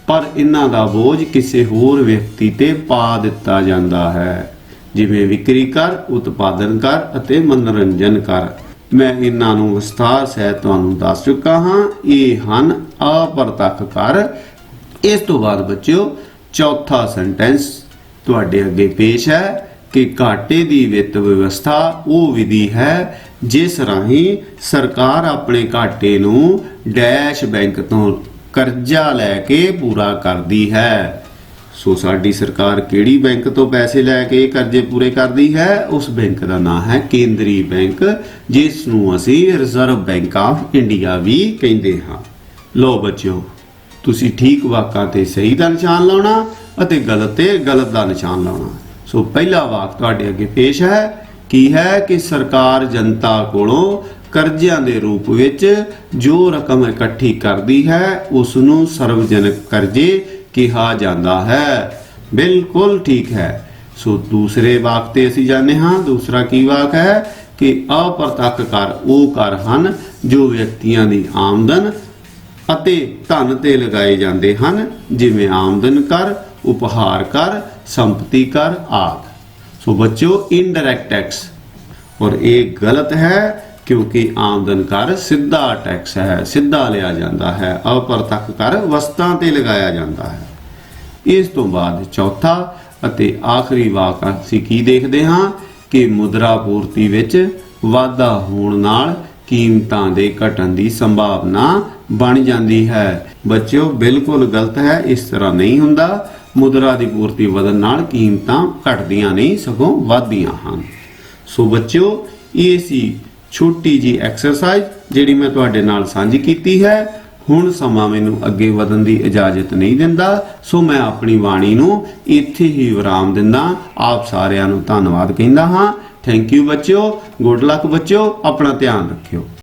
ਪਰ ਇਹਨਾਂ ਦਾ ਬੋਝ ਕਿਸੇ ਹੋਰ ਵਿਅਕਤੀ ਤੇ ਪਾ ਦਿੱਤਾ ਜਾਂਦਾ ਹੈ, ਜਿਵੇਂ ਵਿਕਰੀ ਕਰ, ਉਤਪਾਦਨ ਕਰ ਅਤੇ ਮਨੋਰੰਜਨ ਕਰ। ਮੈਂ ਇਹਨਾਂ ਨੂੰ ਵਿਸਥਾਰ ਸਹਿਤ ਤੁਹਾਨੂੰ ਦੱਸ ਚੁੱਕਾ ਹਾਂ। ਇਹ ਹਨ ਅਪਰਤੱਖ ਕਰ। ਇਸ ਤੋਂ ਬਾਅਦ ਬੱਚਿਓ ਚੌਥਾ ਸੈਂਟੈਂਸ ਤੁਹਾਡੇ ਅੱਗੇ ਪੇਸ਼ ਹੈ ਕਿ ਘਾਟੇ ਦੀ ਵਿੱਤ ਵਿਵਸਥਾ ਉਹ ਵਿਧੀ ਹੈ ਜਿਸ ਰਾਹੀਂ ਸਰਕਾਰ ਆਪਣੇ ਘਾਟੇ ਨੂੰ ਡੈਸ਼ ਬੈਂਕ ਤੋਂ ਕਰਜ਼ਾ ਲੈ ਕੇ ਪੂਰਾ ਕਰਦੀ ਹੈ। ਸੋ ਸਾਡੀ ਸਰਕਾਰ ਕਿਹੜੀ ਬੈਂਕ ਤੋਂ ਪੈਸੇ ਲੈ ਕੇ ਕਰਜ਼ੇ ਪੂਰੇ ਕਰਦੀ ਹੈ? ਉਸ ਬੈਂਕ ਦਾ ਨਾਮ ਹੈ ਕੇਂਦਰੀ ਬੈਂਕ, ਜਿਸ ਨੂੰ ਅਸੀਂ ਰਿਜ਼ਰਵ ਬੈਂਕ ਆਫ ਇੰਡੀਆ ਵੀ ਕਹਿੰਦੇ ਹਾਂ। ਲੋ ਬੱਚਿਓ, ਤੁਸੀਂ ਠੀਕ ਵਾਕਾਂ ਤੇ ਸਹੀ ਦਾ ਨਿਸ਼ਾਨ ਲਾਉਣਾ ਅਤੇ ਗਲਤ ਤੇ ਗਲਤ ਦਾ ਨਿਸ਼ਾਨ ਲਾਉਣਾ। ਸੋ ਪਹਿਲਾ ਵਾਕ ਤੁਹਾਡੇ ਅੱਗੇ ਪੇਸ਼ ਹੈ ਕੀ ਹੈ ਕਿ ਸਰਕਾਰ ਜਨਤਾ ਕੋਲੋਂ ਕਰਜ਼ਿਆਂ ਦੇ ਰੂਪ ਵਿੱਚ ਜੋ ਰਕਮ ਇਕੱਠੀ ਕਰਦੀ ਹੈ ਉਸ ਨੂੰ ਸਰਵਜਨਕ ਕਰਜ਼ੇ ਕਿਹਾ ਜਾਂਦਾ ਹੈ। ਬਿਲਕੁਲ ਠੀਕ ਹੈ। ਸੋ ਦੂਸਰੇ ਵਾਕ ਤੇ ਅਸੀਂ ਜਾਣਦੇ ਹਾਂ। ਦੂਸਰਾ ਕੀ ਵਾਕ ਹੈ ਕਿ ਅਪਰਤੱਖ ਕਰ ਉਹ ਕਰ ਹਨ ਜੋ ਵਿਅਕਤੀਆਂ ਦੀ ਆਮਦਨ ਅਤੇ ਧਨ ਤੇ ਲਗਾਏ ਜਾਂਦੇ ਹਨ, ਜਿਵੇਂ ਆਮਦਨ ਕਰ, ਉਪਹਾਰ ਕਰ, ਸੰਪਤੀ ਕਰ ਆਦਿ। ਸੋ ਬੱਚਿਓ ਇਨਡਾਇਰੈਕਟ ਟੈਕਸ, और ये गलत है क्योंकि आमदन कर सीधा टैक्स है, सीधा लिया जाता है। अप्रत्यक्ष कर वस्तां ते लगाया जाता है। इस तो बाद चौथा ਅਤੇ आखिरी वाक ਅਸੀਂ ਕੀ ਦੇਖਦੇ ਹਾਂ ਕਿ ਮੁਦਰਾ ਪੂਰਤੀ ਵਿੱਚ ਵਾਧਾ ਹੋਣ ਨਾਲ ਕੀਮਤਾਂ ਦੇ ਘਟਣ ਦੀ ਸੰਭਾਵਨਾ ਬਣ ਜਾਂਦੀ ਹੈ। ਬੱਚਿਓ ਬਿਲਕੁਲ ਗਲਤ ਹੈ, ਇਸ ਤਰ੍ਹਾਂ ਨਹੀਂ ਹੁੰਦਾ। ਮੁਦਰਾ ਦੀ ਪੂਰਤੀ ਵਧਣ ਨਾਲ ਕੀਮਤਾਂ ਘਟਦੀਆਂ ਨਹੀਂ ਸਗੋਂ ਵਧਦੀਆਂ ਹਨ। ਸੋ ਬੱਚਿਓ ਇਹ ਸੀ ਛੋਟੀ ਜੀ ਐਕਸਰਸਾਈਜ਼ ਜਿਹੜੀ ਮੈਂ ਤੁਹਾਡੇ ਨਾਲ ਸਾਂਝੀ ਕੀਤੀ ਹੈ। ਹੁਣ ਸਮਾਂ ਮੈਨੂੰ ਅੱਗੇ ਵਧਣ ਦੀ ਇਜਾਜ਼ਤ ਨਹੀਂ ਦਿੰਦਾ, ਸੋ ਮੈਂ ਆਪਣੀ ਬਾਣੀ ਨੂੰ ਇੱਥੇ ਹੀ ਵਿਰਾਮ ਦਿੰਦਾ। ਆਪ ਸਾਰਿਆਂ ਨੂੰ ਧੰਨਵਾਦ ਕਹਿੰਦਾ ਹਾਂ। ਥੈਂਕ ਯੂ ਬੱਚਿਓ। ਗੁੱਡ ਲੱਕ ਬੱਚਿਓ। ਆਪਣਾ ਧਿਆਨ ਰੱਖਿਓ।